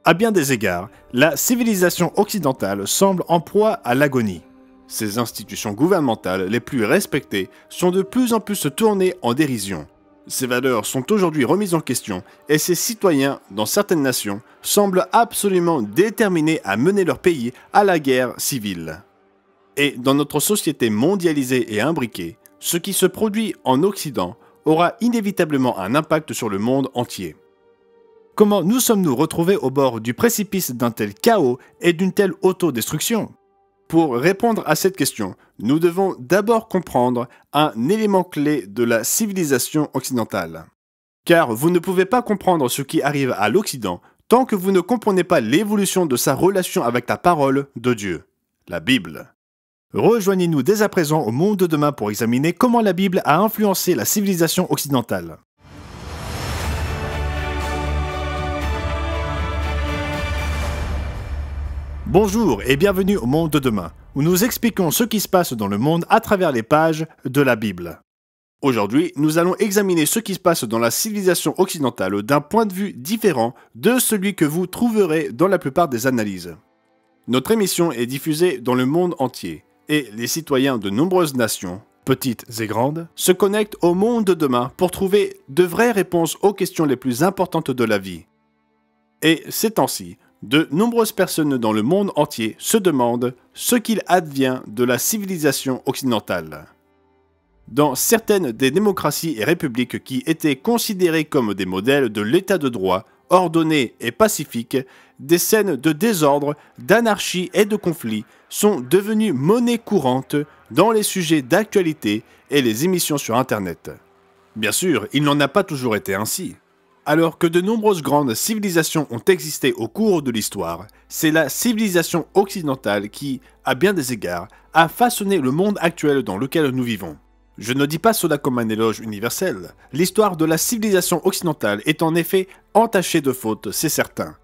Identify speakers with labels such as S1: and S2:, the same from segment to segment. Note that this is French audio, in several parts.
S1: À bien des égards, la civilisation occidentale semble en proie à l'agonie. Ses institutions gouvernementales les plus respectées sont de plus en plus tournées en dérision. Ses valeurs sont aujourd'hui remises en question et ses citoyens, dans certaines nations, semblent absolument déterminés à mener leur pays à la guerre civile. Et dans notre société mondialisée et imbriquée, ce qui se produit en Occident aura inévitablement un impact sur le monde entier. Comment nous sommes-nous retrouvés au bord du précipice d'un tel chaos et d'une telle autodestruction? Pour répondre à cette question, nous devons d'abord comprendre un élément clé de la civilisation occidentale. Car vous ne pouvez pas comprendre ce qui arrive à l'Occident tant que vous ne comprenez pas l'évolution de sa relation avec la parole de Dieu, la Bible. Rejoignez-nous dès à présent au Monde de demain pour examiner comment la Bible a influencé la civilisation occidentale. Bonjour et bienvenue au Monde de demain, où nous expliquons ce qui se passe dans le monde à travers les pages de la Bible. Aujourd'hui, nous allons examiner ce qui se passe dans la civilisation occidentale d'un point de vue différent de celui que vous trouverez dans la plupart des analyses. Notre émission est diffusée dans le monde entier, et les citoyens de nombreuses nations, petites et grandes, se connectent au Monde de demain pour trouver de vraies réponses aux questions les plus importantes de la vie. Et ces temps-ci, de nombreuses personnes dans le monde entier se demandent ce qu'il advient de la civilisation occidentale. Dans certaines des démocraties et républiques qui étaient considérées comme des modèles de l'état de droit, ordonnés et pacifiques, des scènes de désordre, d'anarchie et de conflits sont devenues monnaie courante dans les sujets d'actualité et les émissions sur Internet. Bien sûr, il n'en a pas toujours été ainsi. Alors que de nombreuses grandes civilisations ont existé au cours de l'histoire, c'est la civilisation occidentale qui, à bien des égards, a façonné le monde actuel dans lequel nous vivons. Je ne dis pas cela comme un éloge universel. L'histoire de la civilisation occidentale est en effet entachée de fautes, c'est certain.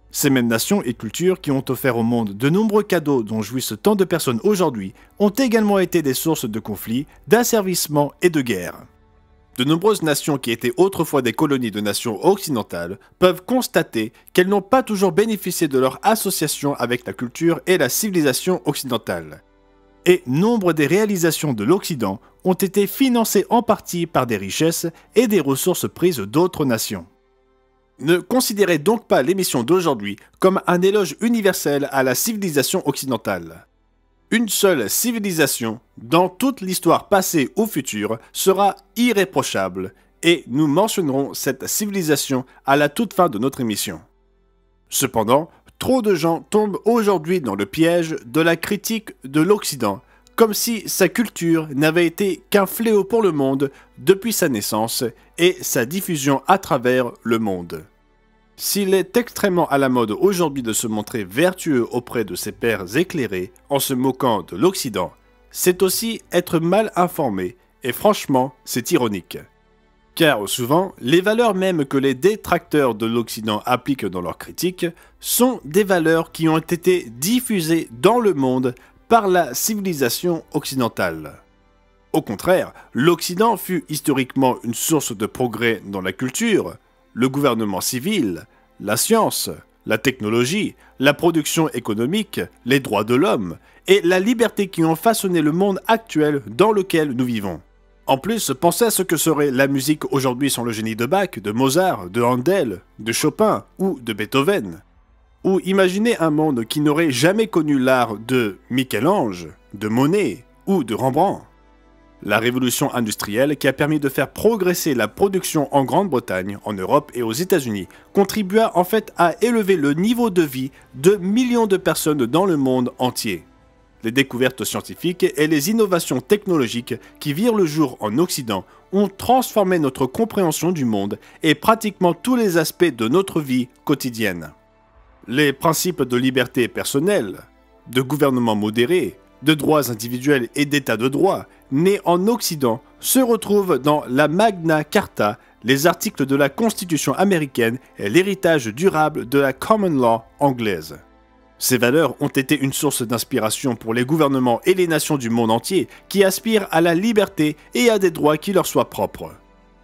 S1: Ces mêmes nations et cultures qui ont offert au monde de nombreux cadeaux dont jouissent tant de personnes aujourd'hui ont également été des sources de conflits, d'asservissement et de guerres. De nombreuses nations qui étaient autrefois des colonies de nations occidentales peuvent constater qu'elles n'ont pas toujours bénéficié de leur association avec la culture et la civilisation occidentale. Et nombre des réalisations de l'Occident ont été financées en partie par des richesses et des ressources prises d'autres nations. Ne considérez donc pas l'émission d'aujourd'hui comme un éloge universel à la civilisation occidentale. Une seule civilisation, dans toute l'histoire passée ou future, sera irréprochable, et nous mentionnerons cette civilisation à la toute fin de notre émission. Cependant, trop de gens tombent aujourd'hui dans le piège de la critique de l'Occident, comme si sa culture n'avait été qu'un fléau pour le monde depuis sa naissance et sa diffusion à travers le monde. S'il est extrêmement à la mode aujourd'hui de se montrer vertueux auprès de ses pairs éclairés en se moquant de l'Occident, c'est aussi être mal informé, et franchement, c'est ironique. Car souvent, les valeurs mêmes que les détracteurs de l'Occident appliquent dans leurs critiques sont des valeurs qui ont été diffusées dans le monde par la civilisation occidentale. Au contraire, l'Occident fut historiquement une source de progrès dans la culture, le gouvernement civil, la science, la technologie, la production économique, les droits de l'homme et la liberté qui ont façonné le monde actuel dans lequel nous vivons. En plus, pensez à ce que serait la musique aujourd'hui sans le génie de Bach, de Mozart, de Handel, de Chopin ou de Beethoven. Ou imaginez un monde qui n'aurait jamais connu l'art de Michel-Ange, de Monet ou de Rembrandt. La révolution industrielle qui a permis de faire progresser la production en Grande-Bretagne, en Europe et aux États-Unis contribua en fait à élever le niveau de vie de millions de personnes dans le monde entier. Les découvertes scientifiques et les innovations technologiques qui virent le jour en Occident ont transformé notre compréhension du monde et pratiquement tous les aspects de notre vie quotidienne. Les principes de liberté personnelle, de gouvernement modéré, de droits individuels et d'état de droit, nés en Occident, se retrouvent dans la Magna Carta, les articles de la Constitution américaine et l'héritage durable de la Common Law anglaise. Ces valeurs ont été une source d'inspiration pour les gouvernements et les nations du monde entier qui aspirent à la liberté et à des droits qui leur soient propres.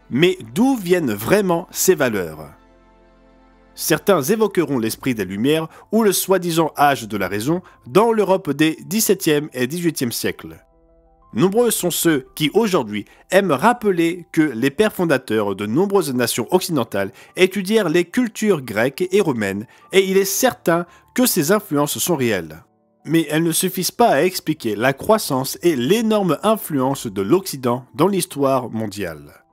S1: Mais d'où viennent vraiment ces valeurs ? Certains évoqueront l'esprit des Lumières ou le soi-disant âge de la raison dans l'Europe des XVIIe et XVIIIe siècles. Nombreux sont ceux qui, aujourd'hui, aiment rappeler que les pères fondateurs de nombreuses nations occidentales étudièrent les cultures grecques et romaines, et il est certain que ces influences sont réelles. Mais elles ne suffisent pas à expliquer la croissance et l'énorme influence de l'Occident dans l'histoire mondiale.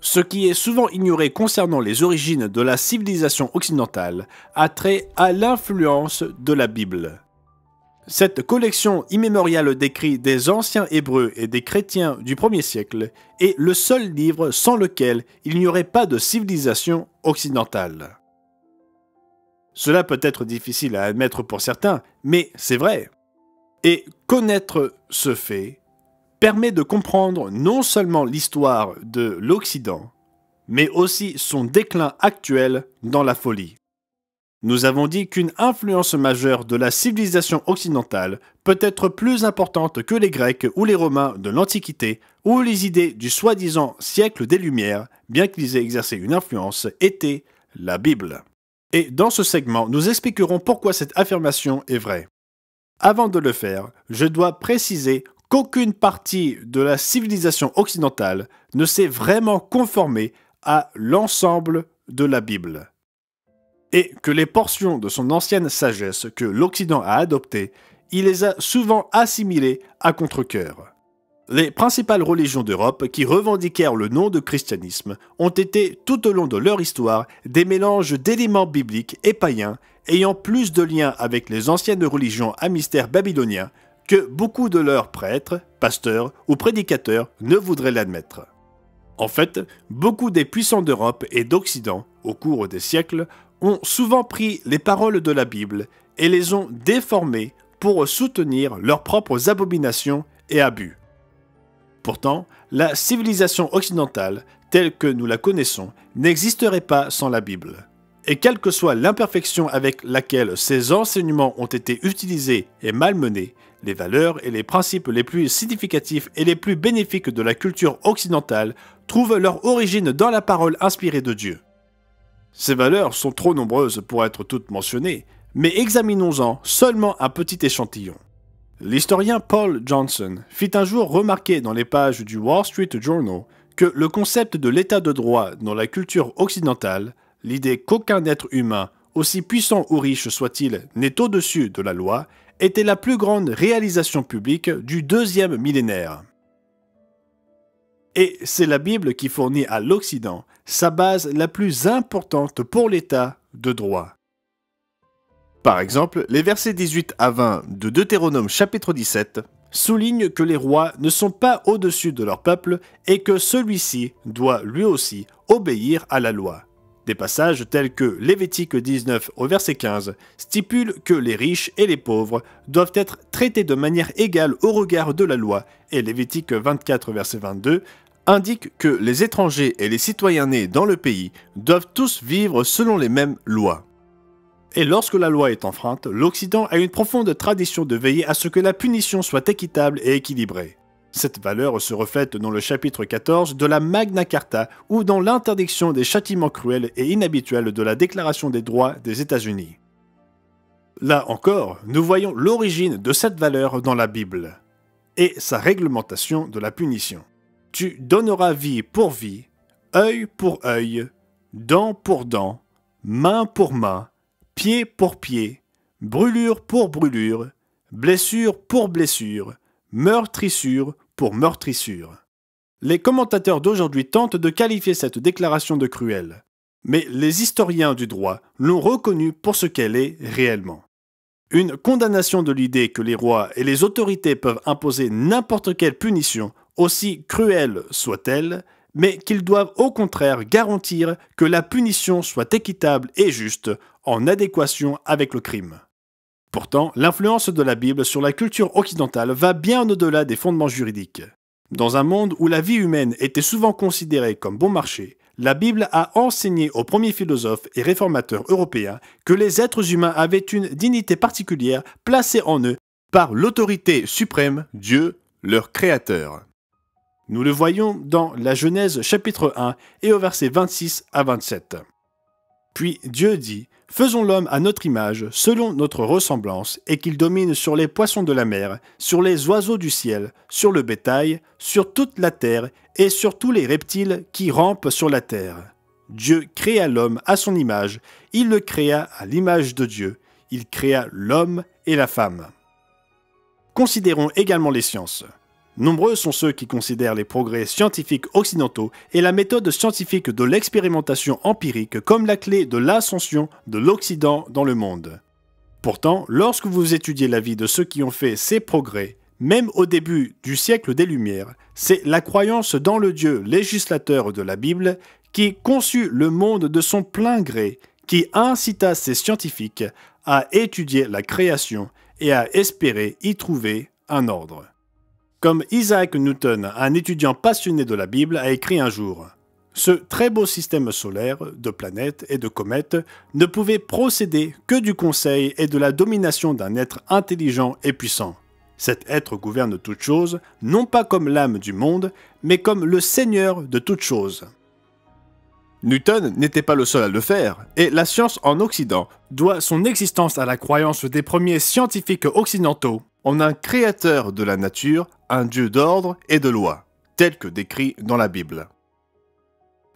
S1: Ce qui est souvent ignoré concernant les origines de la civilisation occidentale a trait à l'influence de la Bible. Cette collection immémoriale d'écrits des anciens Hébreux et des chrétiens du 1er siècle est le seul livre sans lequel il n'y aurait pas de civilisation occidentale. Cela peut être difficile à admettre pour certains, mais c'est vrai. Et connaître ce fait permet de comprendre non seulement l'histoire de l'Occident, mais aussi son déclin actuel dans la folie. Nous avons dit qu'une influence majeure de la civilisation occidentale peut être plus importante que les Grecs ou les Romains de l'Antiquité, ou les idées du soi-disant siècle des Lumières, bien qu'ils aient exercé une influence, étaient la Bible. Et dans ce segment, nous expliquerons pourquoi cette affirmation est vraie. Avant de le faire, je dois préciser qu'aucune partie de la civilisation occidentale ne s'est vraiment conformée à l'ensemble de la Bible. Et que les portions de son ancienne sagesse que l'Occident a adoptées, il les a souvent assimilées à contre-cœur. Les principales religions d'Europe qui revendiquèrent le nom de christianisme ont été tout au long de leur histoire des mélanges d'éléments bibliques et païens ayant plus de liens avec les anciennes religions à mystère babylonien que beaucoup de leurs prêtres, pasteurs ou prédicateurs ne voudraient l'admettre. En fait, beaucoup des puissants d'Europe et d'Occident, au cours des siècles, ont souvent pris les paroles de la Bible et les ont déformées pour soutenir leurs propres abominations et abus. Pourtant, la civilisation occidentale, telle que nous la connaissons, n'existerait pas sans la Bible. Et quelle que soit l'imperfection avec laquelle ces enseignements ont été utilisés et malmenés, les valeurs et les principes les plus significatifs et les plus bénéfiques de la culture occidentale trouvent leur origine dans la parole inspirée de Dieu. Ces valeurs sont trop nombreuses pour être toutes mentionnées, mais examinons-en seulement un petit échantillon. L'historien Paul Johnson fit un jour remarquer dans les pages du Wall Street Journal que le concept de l'état de droit dans la culture occidentale, l'idée qu'aucun être humain, aussi puissant ou riche soit-il, n'est au-dessus de la loi, était la plus grande réalisation publique du 2e millénaire. Et c'est la Bible qui fournit à l'Occident sa base la plus importante pour l'état de droit. Par exemple, les versets 18 à 20 de Deutéronome chapitre 17 soulignent que les rois ne sont pas au-dessus de leur peuple et que celui-ci doit lui aussi obéir à la loi. Des passages tels que Lévitique 19 au verset 15 stipulent que les riches et les pauvres doivent être traités de manière égale au regard de la loi, et Lévitique 24 verset 22 indique que les étrangers et les citoyens nés dans le pays doivent tous vivre selon les mêmes lois. Et lorsque la loi est enfreinte, l'Occident a une profonde tradition de veiller à ce que la punition soit équitable et équilibrée. Cette valeur se reflète dans le chapitre 14 de la Magna Carta ou dans l'interdiction des châtiments cruels et inhabituels de la Déclaration des droits des États-Unis. Là encore, nous voyons l'origine de cette valeur dans la Bible et sa réglementation de la punition. Tu donneras vie pour vie, œil pour œil, dent pour dent, main pour main, pied pour pied, brûlure pour brûlure, blessure pour blessure, meurtrissure pour meurtrissure. Les commentateurs d'aujourd'hui tentent de qualifier cette déclaration de cruelle, mais les historiens du droit l'ont reconnue pour ce qu'elle est réellement. Une condamnation de l'idée que les rois et les autorités peuvent imposer n'importe quelle punition, aussi cruelle soit-elle, mais qu'ils doivent au contraire garantir que la punition soit équitable et juste, en adéquation avec le crime. Pourtant, l'influence de la Bible sur la culture occidentale va bien au-delà des fondements juridiques. Dans un monde où la vie humaine était souvent considérée comme bon marché, la Bible a enseigné aux premiers philosophes et réformateurs européens que les êtres humains avaient une dignité particulière placée en eux par l'autorité suprême, Dieu, leur créateur. Nous le voyons dans la Genèse chapitre 1 et au verset 26 à 27. Puis Dieu dit, « Faisons l'homme à notre image, selon notre ressemblance, et qu'il domine sur les poissons de la mer, sur les oiseaux du ciel, sur le bétail, sur toute la terre, et sur tous les reptiles qui rampent sur la terre. » Dieu créa l'homme à son image, il le créa à l'image de Dieu, il créa l'homme et la femme. Considérons également les sciences. Nombreux sont ceux qui considèrent les progrès scientifiques occidentaux et la méthode scientifique de l'expérimentation empirique comme la clé de l'ascension de l'Occident dans le monde. Pourtant, lorsque vous étudiez la vie de ceux qui ont fait ces progrès, même au début du siècle des Lumières, c'est la croyance dans le Dieu législateur de la Bible qui conçut le monde de son plein gré, qui incita ces scientifiques à étudier la création et à espérer y trouver un ordre. Comme Isaac Newton, un étudiant passionné de la Bible, a écrit un jour « Ce très beau système solaire, de planètes et de comètes, ne pouvait procéder que du conseil et de la domination d'un être intelligent et puissant. Cet être gouverne toutes choses, non pas comme l'âme du monde, mais comme le Seigneur de toutes choses. » Newton n'était pas le seul à le faire, et la science en Occident doit son existence à la croyance des premiers scientifiques occidentaux en un créateur de la nature, un Dieu d'ordre et de loi, tel que décrit dans la Bible.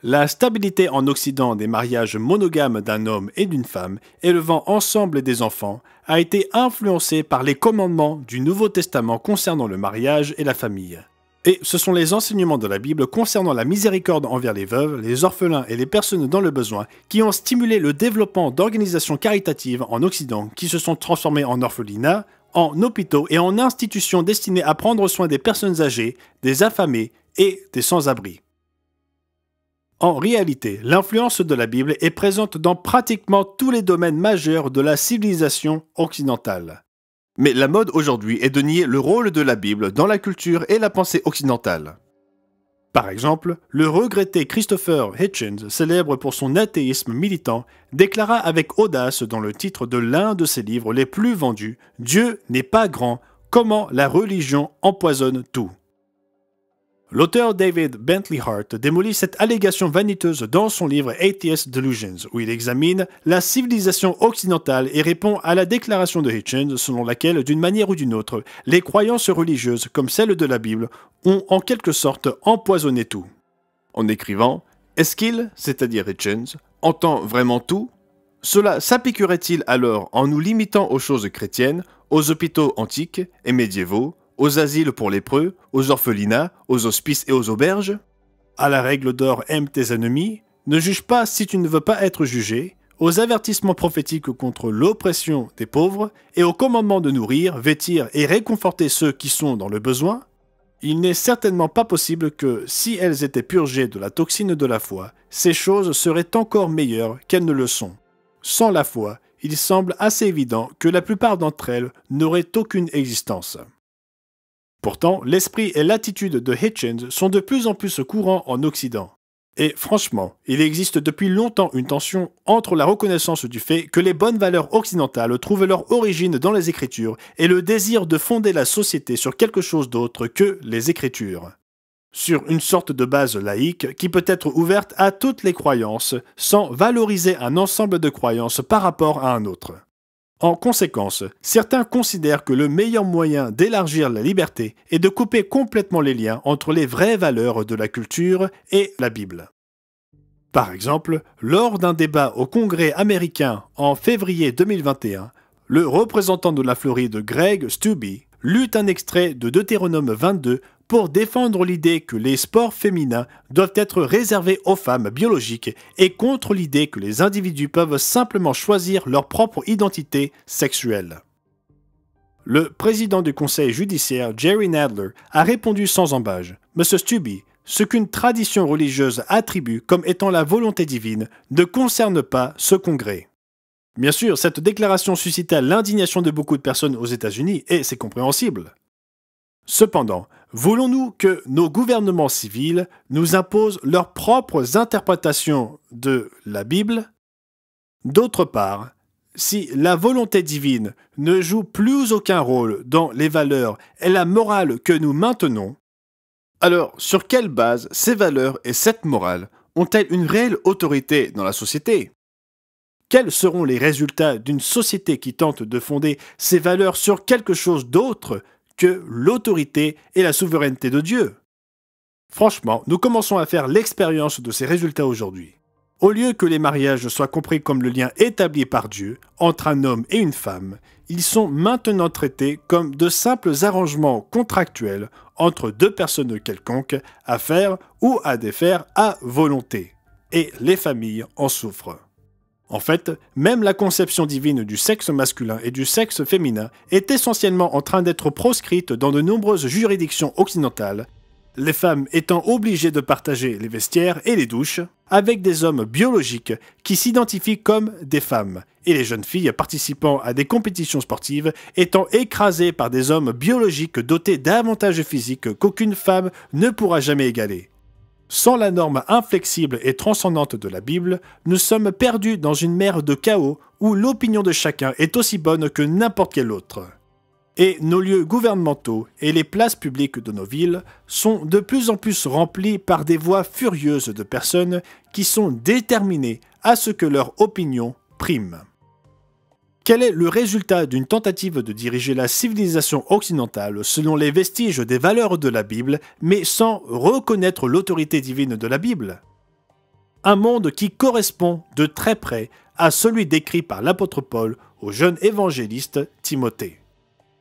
S1: La stabilité en Occident des mariages monogames d'un homme et d'une femme, élevant ensemble des enfants, a été influencée par les commandements du Nouveau Testament concernant le mariage et la famille. Et ce sont les enseignements de la Bible concernant la miséricorde envers les veuves, les orphelins et les personnes dans le besoin qui ont stimulé le développement d'organisations caritatives en Occident qui se sont transformées en orphelinats, en hôpitaux et en institutions destinées à prendre soin des personnes âgées, des affamés et des sans-abri. En réalité, l'influence de la Bible est présente dans pratiquement tous les domaines majeurs de la civilisation occidentale. Mais la mode aujourd'hui est de nier le rôle de la Bible dans la culture et la pensée occidentale. Par exemple, le regretté Christopher Hitchens, célèbre pour son athéisme militant, déclara avec audace dans le titre de l'un de ses livres les plus vendus « Dieu n'est pas grand, comment la religion empoisonne tout ». L'auteur David Bentley Hart démolit cette allégation vaniteuse dans son livre Atheist Delusions, où il examine la civilisation occidentale et répond à la déclaration de Hitchens selon laquelle, d'une manière ou d'une autre, les croyances religieuses, comme celles de la Bible, ont en quelque sorte empoisonné tout. En écrivant « Est-ce qu'il, c'est-à-dire Hitchens, entend vraiment tout ? Cela s'appliquerait-il alors en nous limitant aux choses chrétiennes, aux hôpitaux antiques et médiévaux, aux asiles pour lépreux, aux orphelinats, aux hospices et aux auberges? À la règle d'or aime tes ennemis, ne juge pas si tu ne veux pas être jugé, aux avertissements prophétiques contre l'oppression des pauvres et au commandement de nourrir, vêtir et réconforter ceux qui sont dans le besoin? Il n'est certainement pas possible que, si elles étaient purgées de la toxine de la foi, ces choses seraient encore meilleures qu'elles ne le sont. Sans la foi, il semble assez évident que la plupart d'entre elles n'auraient aucune existence. Pourtant, l'esprit et l'attitude de Hitchens sont de plus en plus courants en Occident. Et franchement, il existe depuis longtemps une tension entre la reconnaissance du fait que les bonnes valeurs occidentales trouvent leur origine dans les Écritures et le désir de fonder la société sur quelque chose d'autre que les Écritures. Sur une sorte de base laïque qui peut être ouverte à toutes les croyances sans valoriser un ensemble de croyances par rapport à un autre. En conséquence, certains considèrent que le meilleur moyen d'élargir la liberté est de couper complètement les liens entre les vraies valeurs de la culture et la Bible. Par exemple, lors d'un débat au Congrès américain en février 2021, le représentant de la Floride Greg Steube lut un extrait de Deutéronome 22 pour défendre l'idée que les sports féminins doivent être réservés aux femmes biologiques et contre l'idée que les individus peuvent simplement choisir leur propre identité sexuelle. Le président du conseil judiciaire, Jerry Nadler, a répondu sans embâche « Monsieur Steube, ce qu'une tradition religieuse attribue comme étant la volonté divine ne concerne pas ce congrès. » Bien sûr, cette déclaration suscita l'indignation de beaucoup de personnes aux États-Unis et c'est compréhensible. Cependant, voulons-nous que nos gouvernements civils nous imposent leurs propres interprétations de la Bible? D'autre part, si la volonté divine ne joue plus aucun rôle dans les valeurs et la morale que nous maintenons, alors sur quelle base ces valeurs et cette morale ont-elles une réelle autorité dans la société? Quels seront les résultats d'une société qui tente de fonder ses valeurs sur quelque chose d'autre que l'autorité et la souveraineté de Dieu? Franchement, nous commençons à faire l'expérience de ces résultats aujourd'hui. Au lieu que les mariages soient compris comme le lien établi par Dieu entre un homme et une femme, ils sont maintenant traités comme de simples arrangements contractuels entre deux personnes quelconques à faire ou à défaire à volonté. Et les familles en souffrent. En fait, même la conception divine du sexe masculin et du sexe féminin est essentiellement en train d'être proscrite dans de nombreuses juridictions occidentales, les femmes étant obligées de partager les vestiaires et les douches avec des hommes biologiques qui s'identifient comme des femmes, et les jeunes filles participant à des compétitions sportives étant écrasées par des hommes biologiques dotés d'avantages physiques qu'aucune femme ne pourra jamais égaler. Sans la norme inflexible et transcendante de la Bible, nous sommes perdus dans une mer de chaos où l'opinion de chacun est aussi bonne que n'importe quelle autre. Et nos lieux gouvernementaux et les places publiques de nos villes sont de plus en plus remplis par des voix furieuses de personnes qui sont déterminées à ce que leur opinion prime. Quel est le résultat d'une tentative de diriger la civilisation occidentale selon les vestiges des valeurs de la Bible, mais sans reconnaître l'autorité divine de la Bible? Un monde qui correspond de très près à celui décrit par l'apôtre Paul au jeune évangéliste Timothée.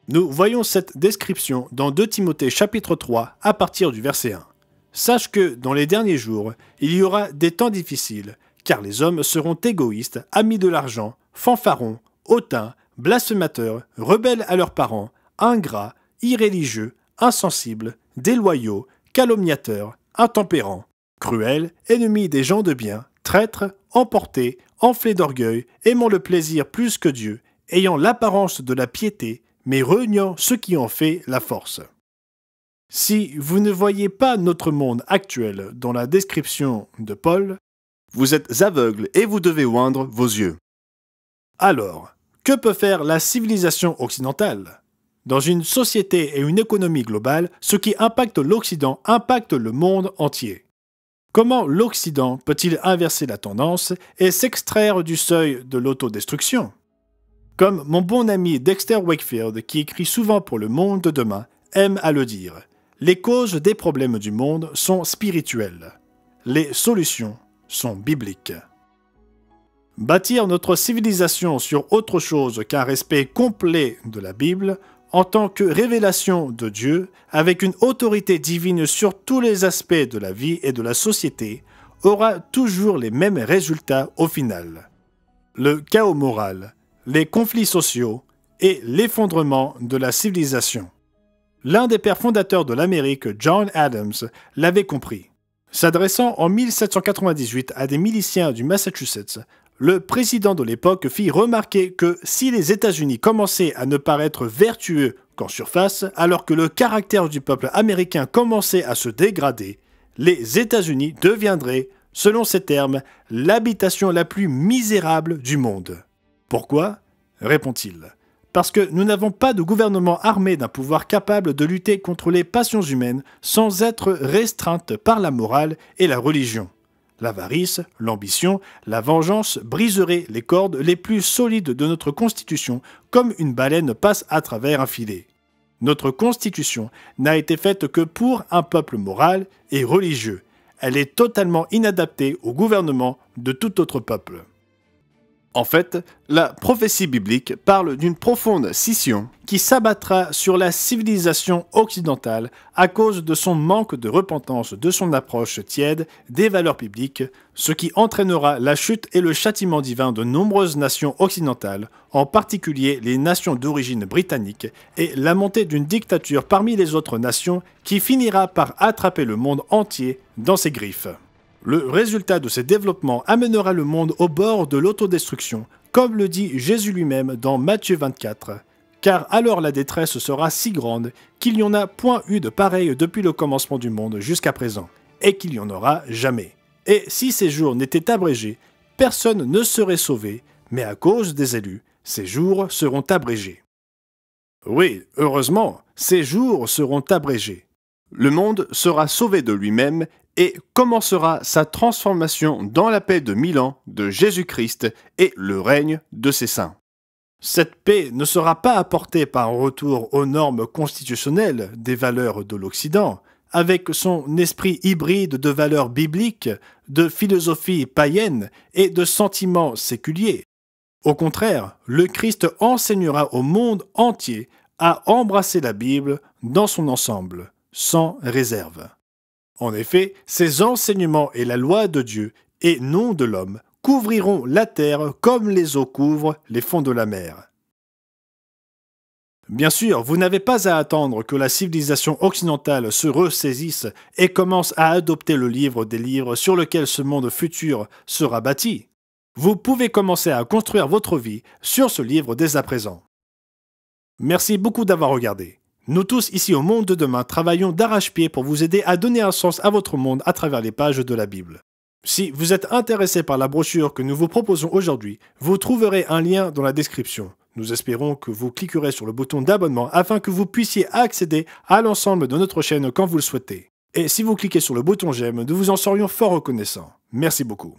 S1: Nous voyons cette description dans 2 Timothée chapitre 3 à partir du verset 1. « Sache que dans les derniers jours, il y aura des temps difficiles, car les hommes seront égoïstes, amis de l'argent, fanfarons, hautains, blasphémateurs, rebelles à leurs parents, ingrats, irréligieux, insensibles, déloyaux, calomniateurs, intempérants, cruels, ennemis des gens de bien, traîtres, emportés, enflés d'orgueil, aimant le plaisir plus que Dieu, ayant l'apparence de la piété, mais reniant ce qui en fait la force. » Si vous ne voyez pas notre monde actuel dans la description de Paul, vous êtes aveugle et vous devez oindre vos yeux. Alors, que peut faire la civilisation occidentale? Dans une société et une économie globale, ce qui impacte l'Occident impacte le monde entier. Comment l'Occident peut-il inverser la tendance et s'extraire du seuil de l'autodestruction? Comme mon bon ami Dexter Wakefield, qui écrit souvent pour Le Monde de demain, aime à le dire, les causes des problèmes du monde sont spirituelles. Les solutions sont bibliques. Bâtir notre civilisation sur autre chose qu'un respect complet de la Bible, en tant que révélation de Dieu, avec une autorité divine sur tous les aspects de la vie et de la société, aura toujours les mêmes résultats au final. Le chaos moral, les conflits sociaux et l'effondrement de la civilisation. L'un des pères fondateurs de l'Amérique, John Adams, l'avait compris. S'adressant en 1798 à des miliciens du Massachusetts, le président de l'époque fit remarquer que si les États-Unis commençaient à ne paraître vertueux qu'en surface, alors que le caractère du peuple américain commençait à se dégrader, les États-Unis deviendraient, selon ces termes, l'habitation la plus misérable du monde. Pourquoi? Répond-il. Parce que nous n'avons pas de gouvernement armé d'un pouvoir capable de lutter contre les passions humaines sans être restreinte par la morale et la religion. L'avarice, l'ambition, la vengeance briseraient les cordes les plus solides de notre Constitution comme une baleine passe à travers un filet. Notre Constitution n'a été faite que pour un peuple moral et religieux. Elle est totalement inadaptée au gouvernement de tout autre peuple. En fait, la prophétie biblique parle d'une profonde scission qui s'abattra sur la civilisation occidentale à cause de son manque de repentance de son approche tiède des valeurs bibliques, ce qui entraînera la chute et le châtiment divin de nombreuses nations occidentales, en particulier les nations d'origine britannique, et la montée d'une dictature parmi les autres nations qui finira par attraper le monde entier dans ses griffes. Le résultat de ces développements amènera le monde au bord de l'autodestruction, comme le dit Jésus lui-même dans Matthieu 24. Car alors la détresse sera si grande qu'il n'y en a point eu de pareil depuis le commencement du monde jusqu'à présent, et qu'il n'y en aura jamais. Et si ces jours n'étaient abrégés, personne ne serait sauvé, mais à cause des élus, ces jours seront abrégés. Oui, heureusement, ces jours seront abrégés. Le monde sera sauvé de lui-même et commencera sa transformation dans la paix de 1000 ans de Jésus-Christ et le règne de ses saints. Cette paix ne sera pas apportée par un retour aux normes constitutionnelles des valeurs de l'Occident, avec son esprit hybride de valeurs bibliques, de philosophie païenne et de sentiments séculiers. Au contraire, le Christ enseignera au monde entier à embrasser la Bible dans son ensemble, sans réserve. En effet, ces enseignements et la loi de Dieu, et non de l'homme, couvriront la terre comme les eaux couvrent les fonds de la mer. Bien sûr, vous n'avez pas à attendre que la civilisation occidentale se ressaisisse et commence à adopter le livre des livres sur lequel ce monde futur sera bâti. Vous pouvez commencer à construire votre vie sur ce livre dès à présent. Merci beaucoup d'avoir regardé. Nous tous ici au Monde de Demain travaillons d'arrache-pied pour vous aider à donner un sens à votre monde à travers les pages de la Bible. Si vous êtes intéressé par la brochure que nous vous proposons aujourd'hui, vous trouverez un lien dans la description. Nous espérons que vous cliquerez sur le bouton d'abonnement afin que vous puissiez accéder à l'ensemble de notre chaîne quand vous le souhaitez. Et si vous cliquez sur le bouton j'aime, nous vous en serions fort reconnaissants. Merci beaucoup.